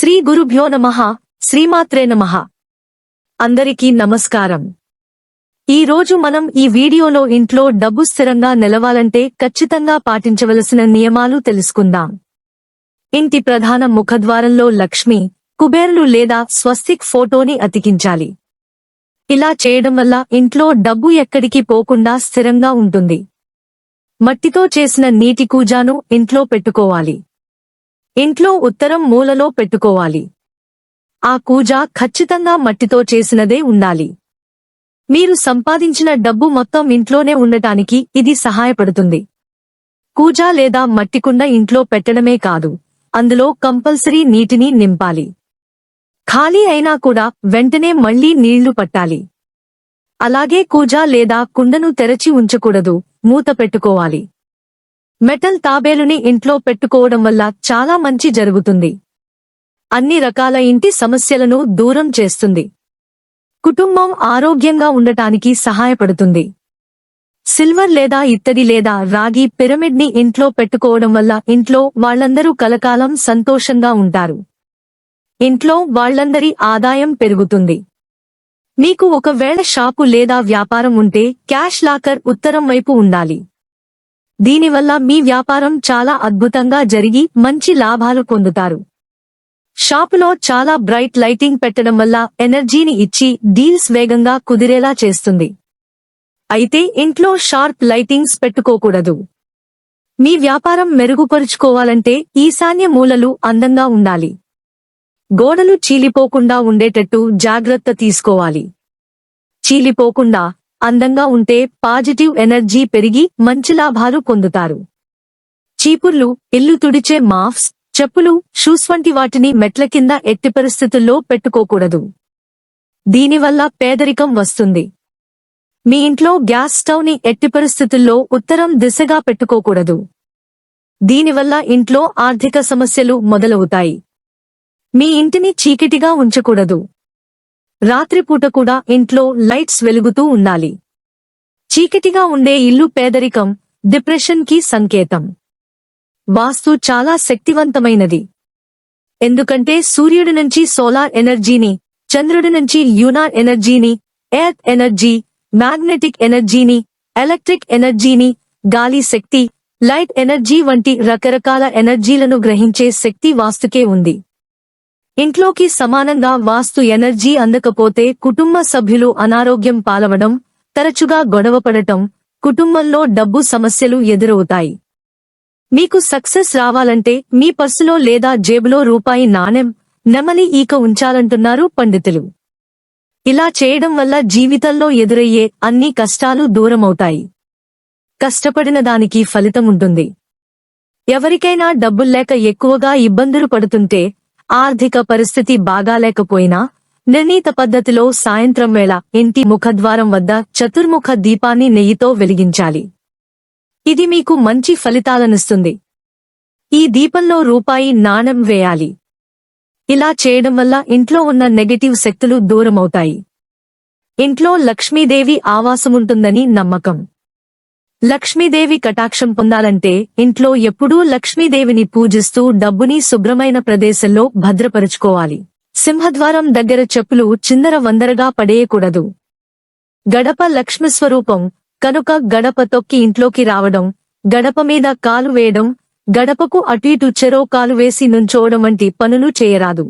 శ్రీ గురుభ్యో నమః. శ్రీమాత్రే నమః. అందరికీ నమస్కారం. ఈ రోజు మనం ఈ వీడియోలో ఇంట్లో డబ్బు స్థిరంగా నిలవాలంటే ఖచ్చితంగా పాటించవలసిన నియమాలు తెలుసుకుందాం. ఇంటి ప్రధాన ముఖద్వారంలో లక్ష్మి, కుబేరులు లేదా స్వస్తిక్ ఫోటోని అతికించాలి. ఇలా చేయడం వల్ల ఇంట్లో డబ్బు ఎక్కడికి పోకుండా స్థిరంగా ఉంటుంది. మట్టితో చేసిన నీటి కూజాను ఇంట్లో పెట్టుకోవాలి. ఇంట్లో ఉత్తరం మూలలో పెట్టుకోవాలి. ఆ కూజ ఖచ్చితంగా మట్టితో చేసినదే ఉండాలి. మీరు సంపాదించిన డబ్బు మొత్తం ఇంట్లోనే ఉండటానికి ఇది సహాయపడుతుంది. కూజ లేదా మట్టికుండ ఇంట్లో పెట్టడమే కాదు, అందులో కంపల్సరీ నీటిని నింపాలి. ఖాళీ అయినా కూడా వెంటనే మళ్లీ నీళ్లు పట్టాలి. అలాగే కూజ లేదా కుండను తెరచి ఉంచకూడదు, మూత పెట్టుకోవాలి. మెటల్ తాబేలుని ఇంట్లో పెట్టుకోవడం వల్ల చాలా మంచి జరుగుతుంది. అన్ని రకాల ఇంటి సమస్యలను దూరం చేస్తుంది. కుటుంబం ఆరోగ్యంగా ఉండటానికి సహాయపడుతుంది. సిల్వర్ లేదా ఇత్తడి లేదా రాగి పిరమిడ్ ని ఇంట్లో పెట్టుకోవడం వల్ల ఇంట్లో వాళ్లందరూ కలకాలం సంతోషంగా ఉంటారు. ఇంట్లో వాళ్లందరి ఆదాయం పెరుగుతుంది. మీకు ఒకవేళ షాపు లేదా వ్యాపారం ఉంటే క్యాష్ లాకర్ ఉత్తరం వైపు ఉండాలి. దీనివల్ల మీ వ్యాపారం చాలా అద్భుతంగా జరిగి మంచి లాభాలు పొందుతారు. షాపులో చాలా బ్రైట్ లైటింగ్ పెట్టడం వల్ల ఎనర్జీని ఇచ్చి డీల్స్ వేగంగా కుదిరేలా చేస్తుంది. అయితే ఇంట్లో షార్ప్ లైటింగ్స్ పెట్టుకోకూడదు. మీ వ్యాపారం మెరుగుపరుచుకోవాలంటే ఈశాన్య మూలలు అందంగా ఉండాలి. గోడలు చీలిపోకుండా ఉండేటట్టు జాగ్రత్త తీసుకోవాలి. చీలిపోకుండా అందంగా ఉంటే పాజిటివ్ ఎనర్జీ పెరిగి మంచి లాభాలు పొందుతారు. చీపుర్లు, ఇల్లు తుడిచే మాఫ్స్, చెప్పులు, షూస్ వంటి వాటిని మెట్ల కింద ఎట్టి పరిస్థితుల్లో పెట్టుకోకూడదు. దీనివల్ల పేదరికం వస్తుంది. మీ ఇంట్లో గ్యాస్ స్టవ్ ని ఎట్టి పరిస్థితుల్లో ఉత్తరం దిశగా పెట్టుకోకూడదు. దీనివల్ల ఇంట్లో ఆర్థిక సమస్యలు మొదలవుతాయి. మీ ఇంటిని చీకటిగా ఉంచకూడదు. రాత్రిపూట కూడా ఇంట్లో లైట్స్ వెలుగుతూ ఉండాలి. చీకటిగా ఉండే ఇల్లు పేదరికం, డిప్రెషన్ కి సంకేతం. వాస్తు చాలా శక్తివంతమైనది. ఎందుకంటే సూర్యుడి నుంచి సోలార్ ఎనర్జీని, చంద్రుడి నుంచి ల్యూనార్ ఎనర్జీని, ఎర్త్ ఎనర్జీ, మ్యాగ్నెటిక్ ఎనర్జీని, ఎలక్ట్రిక్ ఎనర్జీని, గాలి శక్తి, లైట్ ఎనర్జీ వంటి రకరకాల ఎనర్జీలను గ్రహించే శక్తి వాస్తుకే ఉంది. ఇంట్లోకి సమానంగా వాస్తు ఎనర్జీ అందకపోతే కుటుంబ సభ్యులు అనారోగ్యం పాలవడం, తరచుగా గొడవపడటం, కుటుంబంలో డబ్బు సమస్యలు ఎదురవుతాయి. మీకు సక్సెస్ రావాలంటే మీ పర్సులో లేదా జేబులో రూపాయి నాణెం, నెమలి ఈక ఉంచాలంటున్నారు పండితులు. ఇలా చేయడం వల్ల జీవితంలో ఎదురయ్యే అన్ని కష్టాలు దూరమవుతాయి. కష్టపడిన దానికి ఫలితం ఉంటుంది. ఎవరికైనా డబ్బుల్లేక ఎక్కువగా ఇబ్బందులు పడుతుంటే, ఆర్థిక పరిస్థితి బాగాలేకపోయినా నిర్ణీత పద్ధతిలో సాయంత్రం వేళ ఇంటి ముఖద్వారం వద్ద చతుర్ముఖ దీపాన్ని నెయ్యితో వెలిగించాలి. ఇది మీకు మంచి ఫలితాలనిస్తుంది. ఈ దీపంలో రూపాయి నాణెం వేయాలి. ఇలా చేయడం వల్ల ఇంట్లో ఉన్న నెగటివ్ శక్తులు దూరమవుతాయి. ఇంట్లో లక్ష్మీదేవి ఆవాసముంటుందని నమ్మకం. లక్ష్మీదేవి కటాక్షం పొందాలంటే ఇంట్లో ఎప్పుడూ లక్ష్మీదేవిని పూజిస్తూ డబ్బుని శుభ్రమైన ప్రదేశంలో భద్రపరుచుకోవాలి. సింహద్వారం దగ్గర చెప్పులు చిందర వందరగా పడేయకూడదు. గడప లక్ష్మీస్వరూపం కనుక గడప తొక్కి ఇంట్లోకి రావడం, గడప మీద కాలు వేయడం, గడపకు అటు ఇటు చెరో కాలు వేసి నుంచోవడం వంటి పనులు చేయరాదు.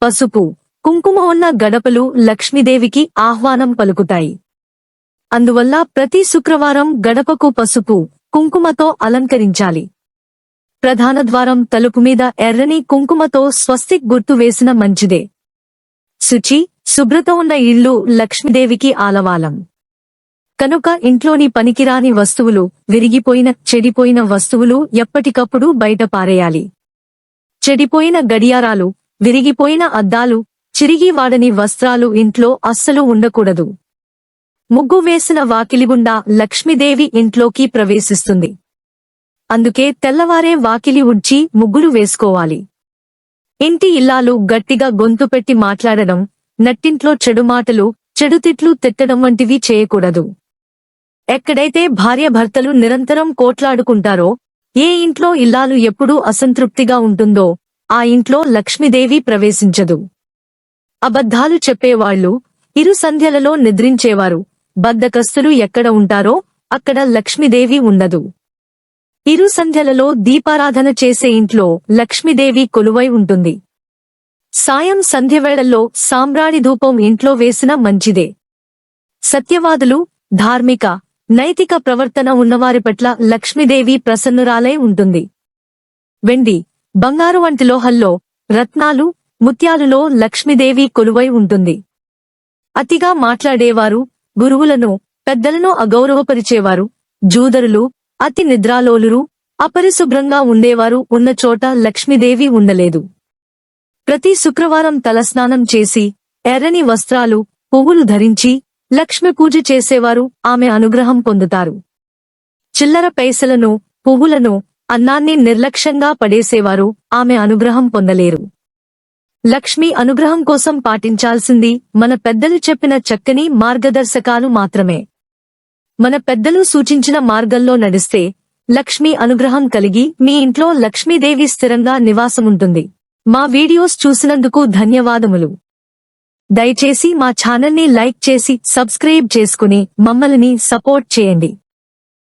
పసుపు, కుంకుమ ఉన్న గడపలు లక్ష్మీదేవికి ఆహ్వానం పలుకుతాయి. అందువల్ల ప్రతి శుక్రవారం గడపకు పసుపు, కుంకుమతో అలంకరించాలి. ప్రధాన ద్వారం తలుపు మీద ఎర్రని కుంకుమతో స్వస్తిక్ గుర్తు వేసిన మంచిదే. శుచి, శుభ్రత ఉన్న ఇల్లు లక్ష్మీదేవికి ఆలవాలం. కనుక ఇంట్లోని పనికిరాని వస్తువులు, విరిగిపోయిన, చెడిపోయిన వస్తువులు ఎప్పటికప్పుడు బయట పారేయాలి. చెడిపోయిన గడియారాలు, విరిగిపోయిన అద్దాలు, చిరిగి వాడని వస్త్రాలు ఇంట్లో అస్సలు ఉండకూడదు. ముగ్గు వేసిన వాకిలి గుండా లక్ష్మీదేవి ఇంట్లోకి ప్రవేశిస్తుంది. అందుకే తెల్లవారే వాకిలి ఉడ్చి ముగ్గులు వేసుకోవాలి. ఇంటి ఇల్లాలు గట్టిగా గొంతు పెట్టి మాట్లాడడం, నట్టింట్లో చెడు మాటలు, చెడు తిట్లు తిట్టడం వంటివి చేయకూడదు. ఎక్కడైతే భార్యాభర్తలు నిరంతరం కోట్లాడుకుంటారో, ఏ ఇంట్లో ఇల్లాలు ఎప్పుడూ అసంతృప్తిగా ఉంటుందో ఆ ఇంట్లో లక్ష్మీదేవి ప్రవేశించదు. అబద్ధాలు చెప్పేవాళ్లు, ఇరు సంధ్యలలో నిద్రించేవారు, బద్ధకస్తులు ఎక్కడ ఉంటారో అక్కడ లక్ష్మీదేవి ఉండదు. ఇరు సంధ్యలలో దీపారాధన చేసే ఇంట్లో లక్ష్మీదేవి కొలువై ఉంటుంది. సాయం సంధ్యవేళల్లో సాంబ్రాణి ధూపం ఇంట్లో వేసిన మంచిదే. సత్యవాదులు, ధార్మిక, నైతిక ప్రవర్తన ఉన్నవారి పట్ల లక్ష్మీదేవి ప్రసన్నురాలై ఉంటుంది. వెండి, బంగారు వంటి లోహల్లో, రత్నాలు, ముత్యాలులో లక్ష్మీదేవి కొలువై ఉంటుంది. అతిగా మాట్లాడేవారు, గురువులను, పెద్దలను అగౌరవపరిచేవారు, జూదరులు, అతి నిద్రాలోలురు, అపరిశుభ్రంగా ఉండేవారు ఉన్న చోట లక్ష్మీదేవి ఉండలేదు. ప్రతి శుక్రవారం తలస్నానం చేసి, ఎర్రని వస్త్రాలు, పువ్వులు ధరించి లక్ష్మి పూజ చేసేవారు ఆమె అనుగ్రహం పొందుతారు. చిల్లర పైసలను, పువ్వులను, అన్నాన్ని నిర్లక్ష్యంగా పడేసేవారు ఆమె అనుగ్రహం పొందలేరు. లక్ష్మి అనుగ్రహం కోసం పాటించాల్సింది మన పెద్దలు చెప్పిన చక్కని మార్గదర్శకాలు మాత్రమే. మన పెద్దలు సూచించిన మార్గంలో నడిస్తే లక్ష్మి అనుగ్రహం కలిగి మీ ఇంట్లో లక్ష్మీదేవి స్థిరంగా నివాసముంటుంది. మా వీడియోస్ చూసినందుకు ధన్యవాదములు. దయచేసి మా ఛానల్ని లైక్ చేసి సబ్స్క్రైబ్ చేసుకుని మమ్మల్ని సపోర్ట్ చేయండి.